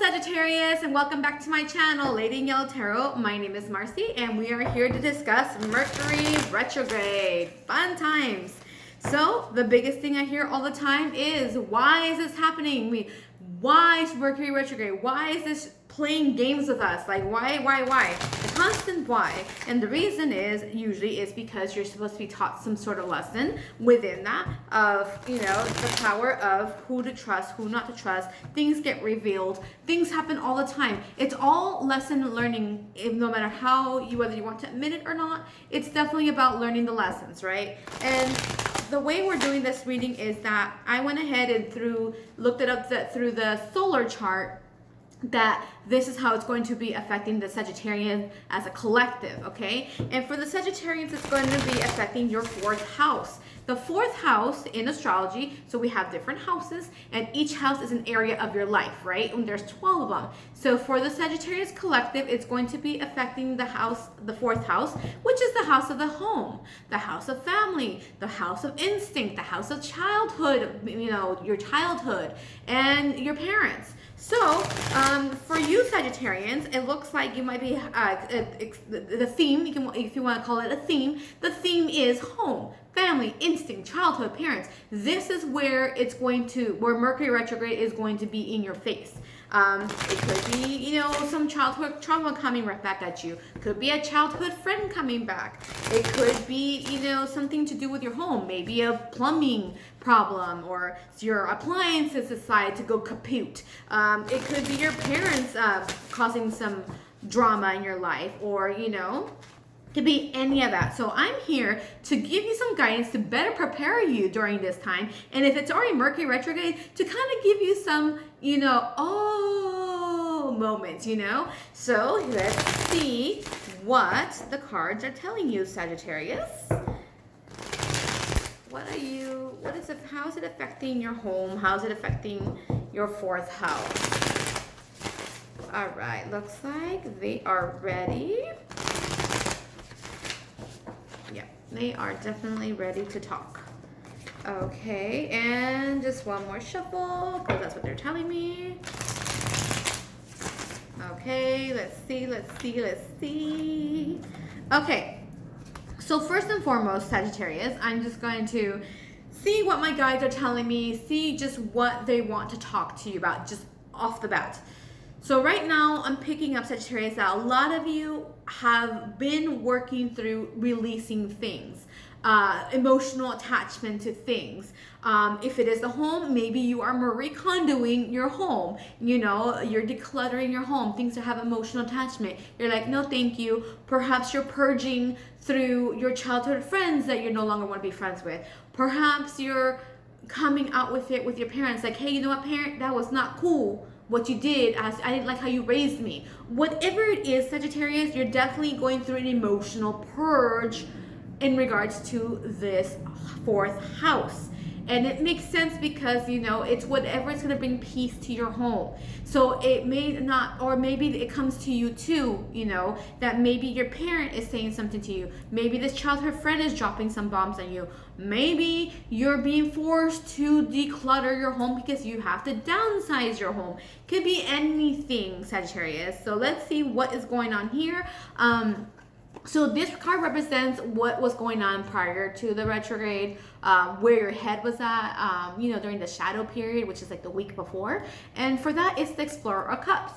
Sagittarius, and welcome back to my channel, Lady in Yellow Tarot. My name is Marcy, and we are here to discuss Mercury retrograde. Fun times. So, the biggest thing I hear all the time is, why is this happening? Why is Mercury retrograde? Why is this playing games with us? Like, why? The constant why. And the reason is because you're supposed to be taught some sort of lesson within that of, the power of who to trust, who not to trust. Things get revealed. Things happen all the time. It's all lesson learning, no matter whether you want to admit it or not. It's definitely about learning the lessons, right? And the way we're doing this reading is that I went ahead and looked it up through the solar chart, that this is how it's going to be affecting the Sagittarian as a collective, okay? And for the Sagittarians, it's going to be affecting your fourth house. The fourth house in astrology, so we have different houses, and each house is an area of your life, right? And there's 12 of them. So for the Sagittarius collective, it's going to be affecting the fourth house, which is the house of the home, the house of family, the house of instinct, the house of childhood, your childhood, and your parents. So, for you Sagittarians, it looks like you might be, the theme, if you want to call it a theme, the theme is home, family, instinct, childhood, parents. This is where where Mercury retrograde is going to be in your face. It could be, some childhood trauma coming right back at you. Could be a childhood friend coming back. It could be, something to do with your home. Maybe a plumbing problem, or your appliances decide to go kaput. It could be your parents causing some drama in your life, or, could be any of that. So I'm here to give you some guidance to better prepare you during this time. And if it's already Mercury retrograde, to kind of give you some, moments, So let's see what the cards are telling you, Sagittarius. How is it affecting your home? How is it affecting your fourth house? All right, looks like they are ready. Yeah, they are definitely ready to talk. Okay, and just one more shuffle, because that's what they're telling me. Okay, let's see. Okay, so first and foremost, Sagittarius, I'm just going to see what my guides are telling me, see just what they want to talk to you about, just off the bat. So right now, I'm picking up, Sagittarius, that a lot of you have been working through releasing things, emotional attachment to things. If it is the home, maybe you are Marie Kondoing your home. You're decluttering your home, things that have emotional attachment. You're like, no, thank you. Perhaps you're purging through your childhood friends that you no longer want to be friends with. Perhaps you're coming out with it with your parents, like, hey, you know what, parent, that was not cool. What you did, I didn't like how you raised me. Whatever it is, Sagittarius, you're definitely going through an emotional purge in regards to this fourth house. And it makes sense because, it's whatever is going to bring peace to your home. So it may not, or maybe it comes to you too, that maybe your parent is saying something to you. Maybe this childhood friend is dropping some bombs on you. Maybe you're being forced to declutter your home because you have to downsize your home. Could be anything, Sagittarius. So let's see what is going on here. So this card represents what was going on prior to the retrograde, where your head was at, during the shadow period, which is like the week before. And for that, it's the Explorer of Cups.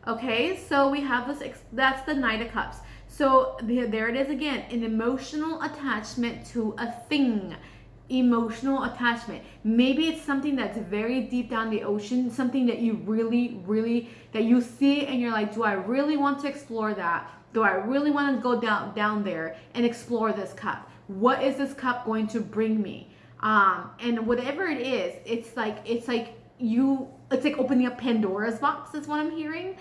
Okay, so we have this, that's the Knight of Cups. So there it is again, an emotional attachment to a thing. Emotional attachment. Maybe it's something that's very deep down the ocean, something that you really, that you see and you're like, do I really want to explore that? Do I really want to go down there and explore this cup? What is this cup going to bring me? And whatever it is, it's like opening up Pandora's box is what I'm hearing.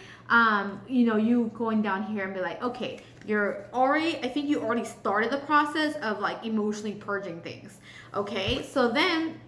You going down here and be like, okay, I think you already started the process of like emotionally purging things. Okay, so then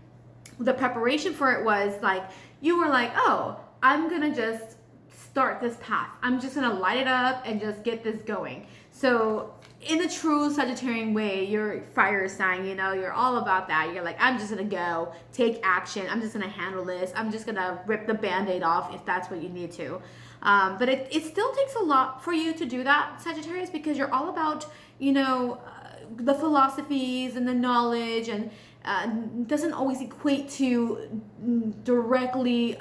the preparation for it was like, you were like, oh, I'm gonna just start this path. I'm just gonna light it up and just get this going. So in a true Sagittarian way, you're fire sign, you know, you're all about that. You're like, I'm just gonna go take action. I'm just gonna handle this. I'm just gonna rip the band-aid off if that's what you need to. But it still takes a lot for you to do that, Sagittarius, because you're all about, you know, the philosophies and the knowledge, and doesn't always equate to directly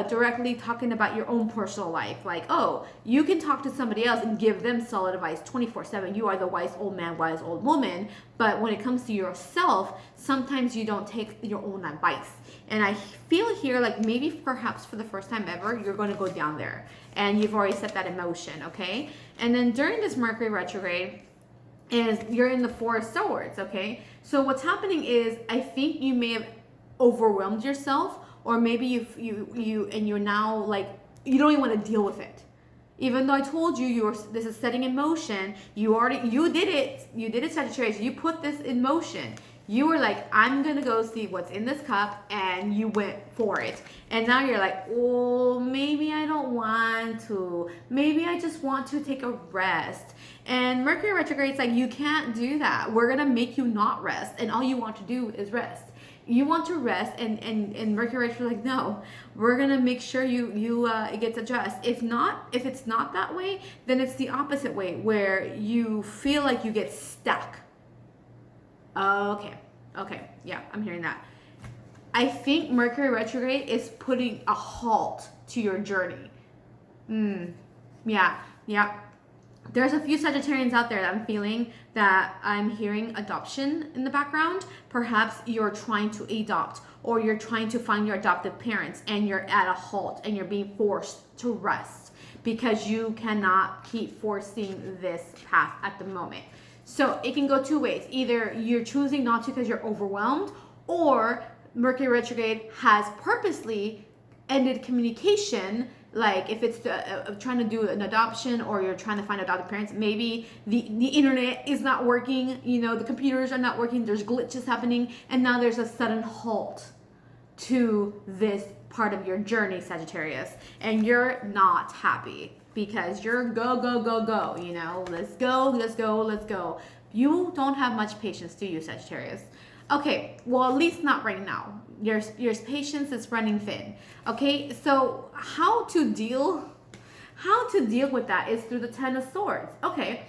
directly talking about your own personal life. Like, oh, you can talk to somebody else and give them solid advice 24/7. You are the wise old man, wise old woman. But when it comes to yourself, sometimes you don't take your own advice. And I feel here like maybe perhaps for the first time ever, you're going to go down there. And you've already set that in motion, okay? And then during this Mercury retrograde, is you're in the Four of Swords, okay? So what's happening is I think you may have overwhelmed yourself, or maybe you're now like, you don't even want to deal with it. Even though I told you this is setting in motion, you did it, Sagittarius. You put this in motion. You were like, I'm gonna go see what's in this cup, and you went for it. And now you're like, oh, maybe I don't want to. Maybe I just want to take a rest. And Mercury retrograde is like, you can't do that. We're gonna make you not rest, and all you want to do is rest. You want to rest, and Mercury retrograde is like, no, we're gonna make sure it gets adjusted. If it's not that way, then it's the opposite way, where you feel like you get stuck. Okay, yeah, I'm hearing that. I think Mercury retrograde is putting a halt to your journey. Yeah. There's a few Sagittarians out there that I'm feeling that I'm hearing adoption in the background. Perhaps you're trying to adopt, or you're trying to find your adoptive parents, and you're at a halt and you're being forced to rest because you cannot keep forcing this path at the moment. So it can go two ways. Either you're choosing not to because you're overwhelmed, or Mercury retrograde has purposely ended communication. Like if it's trying to do an adoption, or you're trying to find adoptive parents, maybe the internet is not working, you know, the computers are not working, there's glitches happening, and now there's a sudden halt to this part of your journey, Sagittarius, and you're not happy because you're go, you know, let's go. You don't have much patience, do you, Sagittarius? Okay, well, at least not right now. Your patience is running thin. Okay, so how to deal with that is through the Ten of Swords. Okay,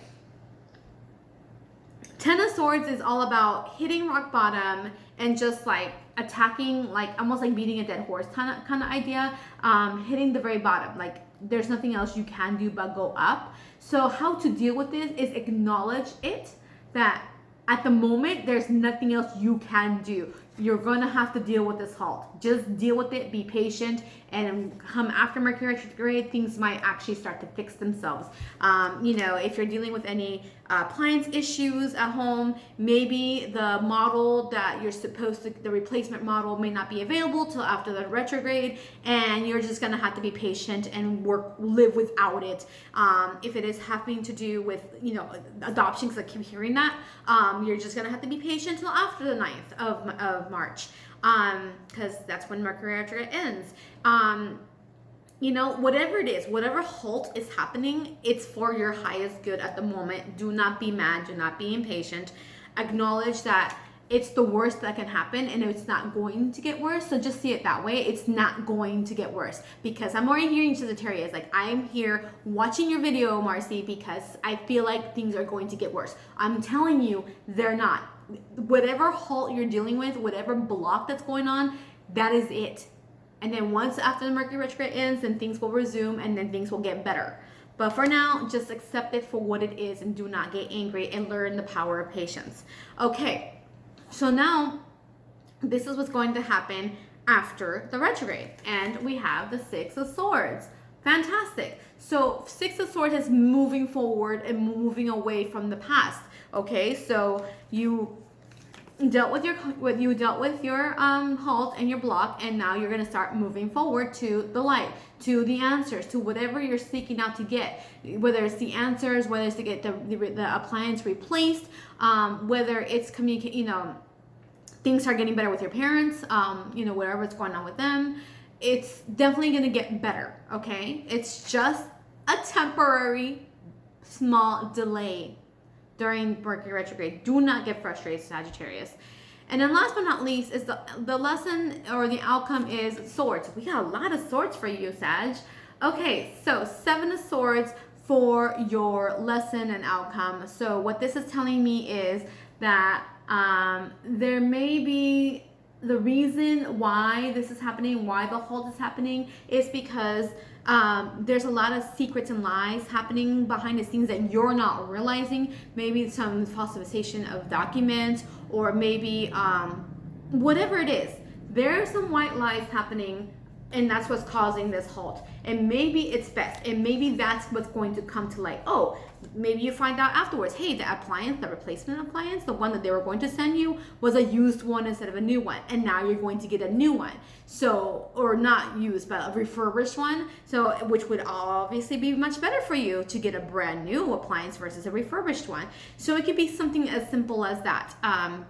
Ten of Swords is all about hitting rock bottom and just like attacking, like almost like beating a dead horse kind of idea. Hitting the very bottom, like there's nothing else you can do but go up. So how to deal with this is acknowledge it, that at the moment, there's nothing else you can do. You're going to have to deal with this halt. Just deal with it, be patient, and come after Mercury retrograde, things might actually start to fix themselves. You know, if you're dealing with any appliance issues at home, maybe the model that you're supposed to, the replacement model may not be available till after the retrograde, and you're just going to have to be patient and live without it. If it is having to do with, you know, adoption, because I keep hearing that, you're just going to have to be patient till after the 9th of March, because that's when Mercury retrograde ends. You know, whatever it is, whatever halt is happening, it's for your highest good at the moment. Do not be mad, do not be impatient. Acknowledge that it's the worst that can happen, and it's not going to get worse. So just see it that way. It's not going to get worse, because I'm already hearing Sagittarius, like, I'm here watching your video, Marcy, because I feel like things are going to get worse. I'm telling you, they're not. Whatever halt you're dealing with, whatever block that's going on, that is it. And then once after the Mercury retrograde ends, then things will resume, and then things will get better. But for now, just accept it for what it is and do not get angry, and learn the power of patience. Okay, so now this is what's going to happen after the retrograde. And we have the Six of Swords. Fantastic. So Six of Swords is moving forward and moving away from the past. Okay, so you dealt with your halt and your block, and now you're going to start moving forward to the light, to the answers, to whatever you're seeking out to get, whether it's the answers, whether it's to get the appliance replaced, whether it's communicate, you know, things are getting better with your parents, you know, whatever's going on with them, it's definitely going to get better. Okay, it's just a temporary small delay during Mercury retrograde. Do not get frustrated, Sagittarius. And then last but not least is the lesson or the outcome is swords. We got a lot of swords for you, Sag. Okay, so 7 of swords for your lesson and outcome. So what this is telling me is that there may be the reason why this is happening, why the halt is happening, is because there's a lot of secrets and lies happening behind the scenes that you're not realizing. Maybe some falsification of documents, or maybe whatever it is. There are some white lies happening, and that's what's causing this halt. And maybe it's best, and maybe that's what's going to come to light. Oh, maybe you find out afterwards, hey, the appliance, the replacement appliance, the one that they were going to send you was a used one instead of a new one, and now you're going to get a new one. So, or not used, but a refurbished one. So, which would obviously be much better for you to get a brand new appliance versus a refurbished one. So it could be something as simple as that.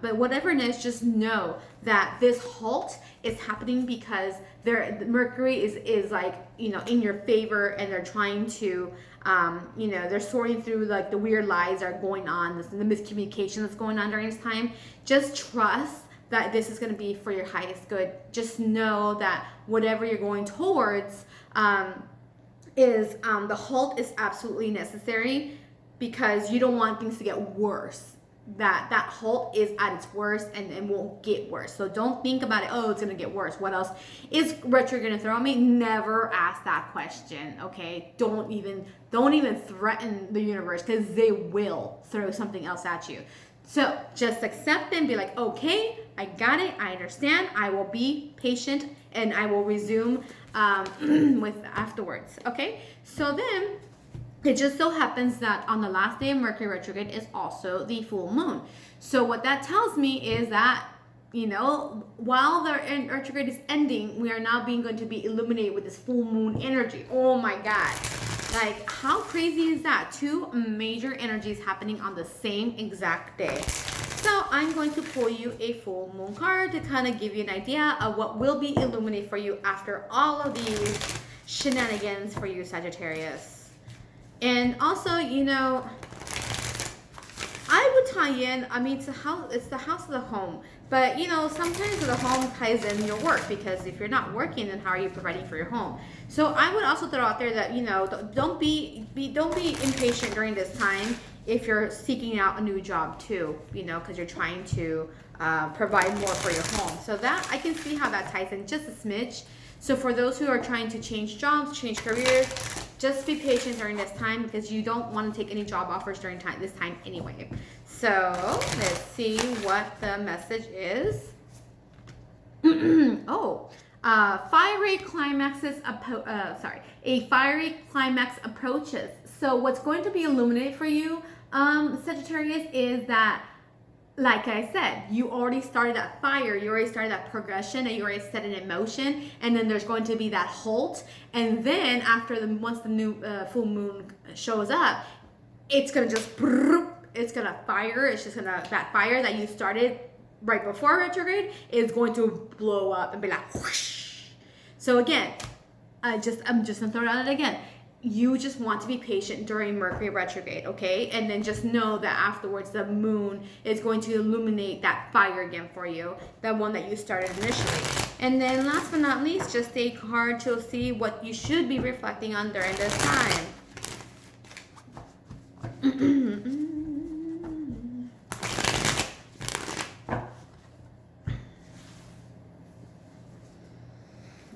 But whatever it is, just know that this halt is happening because Mercury is like, in your favor, and they're trying to, they're sorting through like the weird lies that are going on, the miscommunication that's going on during this time. Just trust that this is going to be for your highest good. Just know that whatever you're going towards the halt is absolutely necessary, because you don't want things to get worse. That halt is at its worst and won't get worse. So don't think about it, oh, it's gonna get worse. What else is retro gonna throw at me? Never ask that question, okay? Don't even threaten the universe, because they will throw something else at you. So just accept it and be like, okay, I got it, I understand, I will be patient, and I will resume with afterwards, okay? So then, it just so happens that on the last day of Mercury retrograde is also the full moon. So what that tells me is that, while the retrograde is ending, we are now going to be illuminated with this full moon energy. Oh my God. Like, how crazy is that? 2 major energies happening on the same exact day. So I'm going to pull you a full moon card to kind of give you an idea of what will be illuminated for you after all of these shenanigans for you, Sagittarius. And also, I would tie in, it's the house of the home. But, sometimes the home ties in your work, because if you're not working, then how are you providing for your home? So I would also throw out there that, don't be impatient during this time if you're seeking out a new job too, because you're trying to provide more for your home. So that, I can see how that ties in just a smidge. So for those who are trying to change jobs, change careers, just be patient during this time, because you don't want to take any job offers during this time anyway. So let's see what the message is. Fiery climaxes. A fiery climax approaches. So what's going to be illuminated for you, Sagittarius, is that, like I said, you already started that fire, you already started that progression, and you already set it in motion, and then there's going to be that halt, and then once the new full moon shows up, it's gonna just, it's gonna fire, that fire that you started right before retrograde is going to blow up and be like whoosh. So again, I'm just gonna throw it out again. You just want to be patient during Mercury retrograde, okay? And then just know that afterwards the moon is going to illuminate that fire again for you, that one that you started initially. And then last but not least, just a card to see what you should be reflecting on during this time.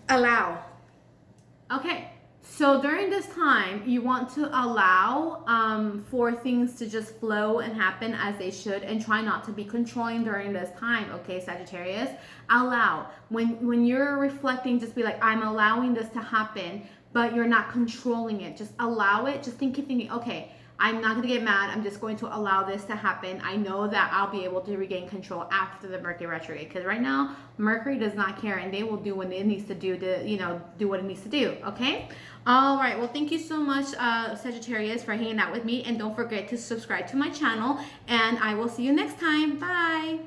Allow. Okay. So during this time, you want to allow for things to just flow and happen as they should, and try not to be controlling during this time, okay, Sagittarius? Allow. When you're reflecting, just be like, I'm allowing this to happen, but you're not controlling it. Just allow it. Just thinking, okay, I'm not going to get mad. I'm just going to allow this to happen. I know that I'll be able to regain control after the Mercury retrograde, because right now Mercury does not care, and they will do what it needs to do to, do what it needs to do. Okay. All right. Well, thank you so much, Sagittarius, for hanging out with me, and don't forget to subscribe to my channel, and I will see you next time. Bye.